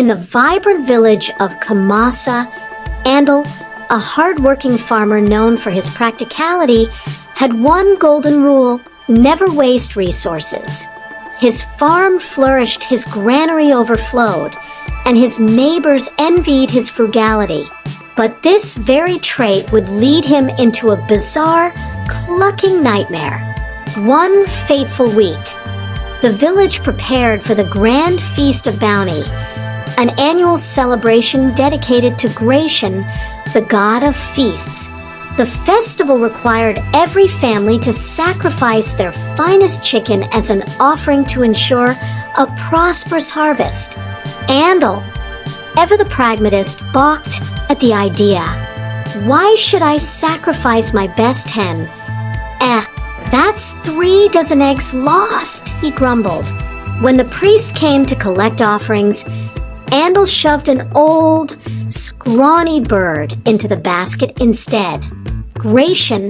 In the vibrant village of Kumasa, Andel, a hard-working farmer known for his practicality, had one golden rule: never waste resources. His farm flourished, his granary overflowed, and his neighbors envied his frugality. But this very trait would lead him into a bizarre, clucking nightmare. One fateful week, the village prepared for the grand Feast of Bounty, an annual celebration dedicated to Gracian, the god of feasts. The festival required every family to sacrifice their finest chicken as an offering to ensure a prosperous harvest. Andel, ever the pragmatist, balked at the idea. Why should I sacrifice my best hen? That's 3 dozen eggs lost, he grumbled. When the priest came to collect offerings, Andel shoved an old, scrawny bird into the basket instead. Gracian,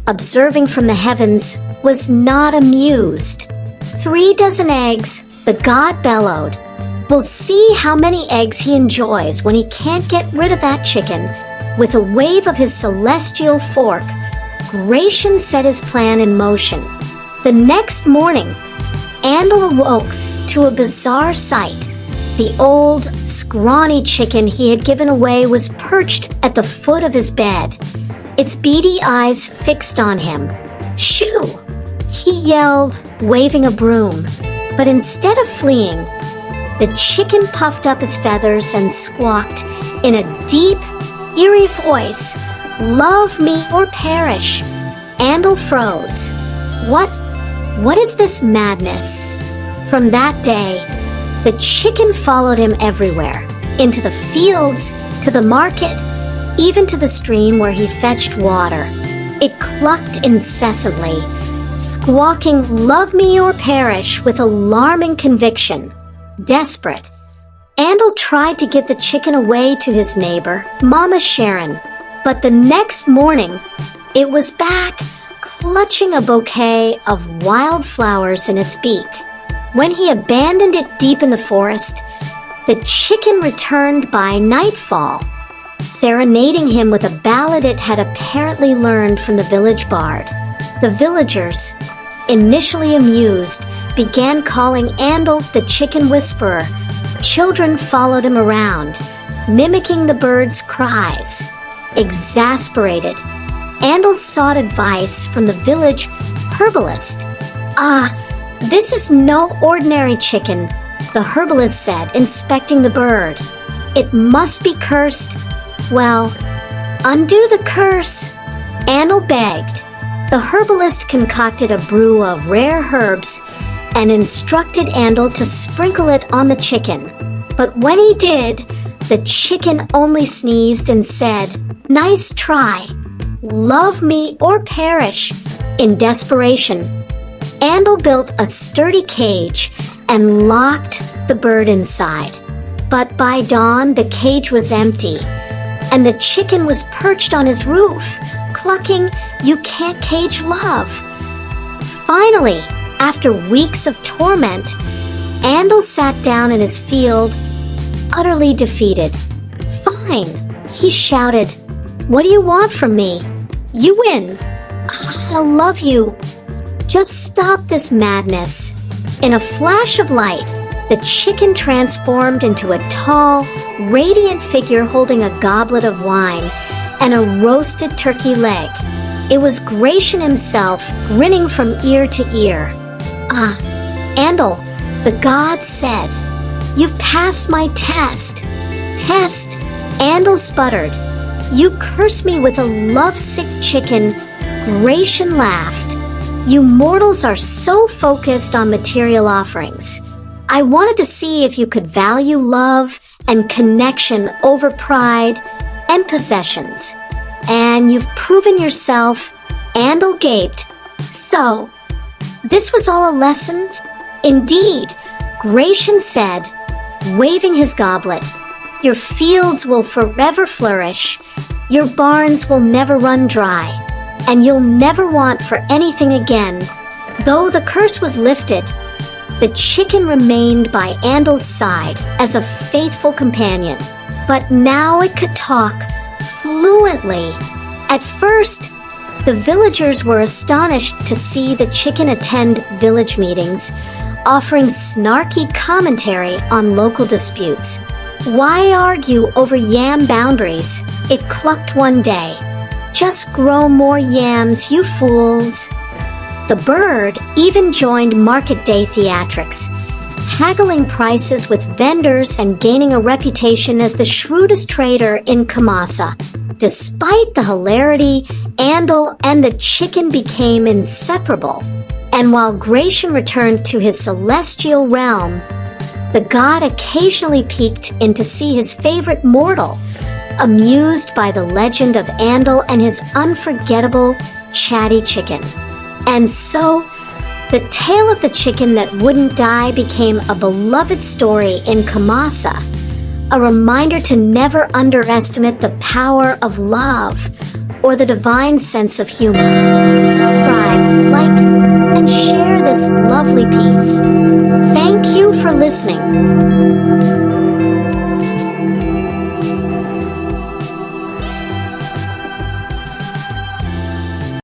observing from the heavens, was not amused. 3 dozen eggs, the god bellowed. We'll see how many eggs he enjoys when he can't get rid of that chicken. With a wave of his celestial fork, Gracian set his plan in motion. The next morning, Andel awoke to a bizarre sight. The old, scrawny chicken he had given away was perched at the foot of his bed, its beady eyes fixed on him. "Shoo!" he yelled, waving a broom. But instead of fleeing, the chicken puffed up its feathers and squawked in a deep, eerie voice, "Love me or perish." Andel froze. What is this madness? From that day, the chicken followed him everywhere, into the fields, to the market, even to the stream where he fetched water. It clucked incessantly, squawking "Love me or perish" with alarming conviction. Desperate, Andel tried to give the chicken away to his neighbor, Mama Sharon, but the next morning, it was back, clutching a bouquet of wildflowers in its beak. When he abandoned it deep in the forest, the chicken returned by nightfall, serenading him with a ballad it had apparently learned from the village bard. The villagers, initially amused, began calling Andel the chicken whisperer. Children followed him around, mimicking the bird's cries. Exasperated, Andel sought advice from the village herbalist. This is no ordinary chicken, the herbalist said, inspecting the bird. It must be cursed. Well, undo the curse, Andel begged. The herbalist concocted a brew of rare herbs and instructed Andel to sprinkle it on the chicken. But when he did, the chicken only sneezed and said, "Nice try. Love me or perish." In desperation, Andel built a sturdy cage and locked the bird inside. But by dawn, the cage was empty, and the chicken was perched on his roof, clucking, "You can't cage love." Finally, after weeks of torment, Andel sat down in his field, utterly defeated. "Fine," he shouted. "What do you want from me? You win. I'll love you. Just stop this madness." In a flash of light, the chicken transformed into a tall, radiant figure holding a goblet of wine and a roasted turkey leg. It was Gracian himself, grinning from ear to ear. Andel," the god said, "you've passed my test." "Test?" Andel sputtered. "You curse me with a lovesick chicken." Gracian laughed. "You mortals are so focused on material offerings. I wanted to see if you could value love and connection over pride and possessions. And you've proven yourself." Andel gaped. "So, this was all a lesson?" "Indeed," Gracian said, waving his goblet. "Your fields will forever flourish, your barns will never run dry, and you'll never want for anything again." Though the curse was lifted, The chicken remained by Andel's side as a faithful companion, but now it could talk fluently. At first, the villagers were astonished to see the chicken attend village meetings, offering snarky commentary on local disputes. "Why argue over yam boundaries?" it clucked one day. "Just grow more yams, you fools." The bird even joined market day theatrics, haggling prices with vendors and gaining a reputation as the shrewdest trader in Kumasa. Despite the hilarity, Andel and the chicken became inseparable. And while Gracian returned to his celestial realm, the god occasionally peeked in to see his favorite mortal, amused by the legend of Andel and his unforgettable, chatty chicken. And so, the tale of the chicken that wouldn't die became a beloved story in Kumasa, a reminder to never underestimate the power of love or the divine sense of humor. Subscribe, like, and share this lovely piece. Thank you for listening.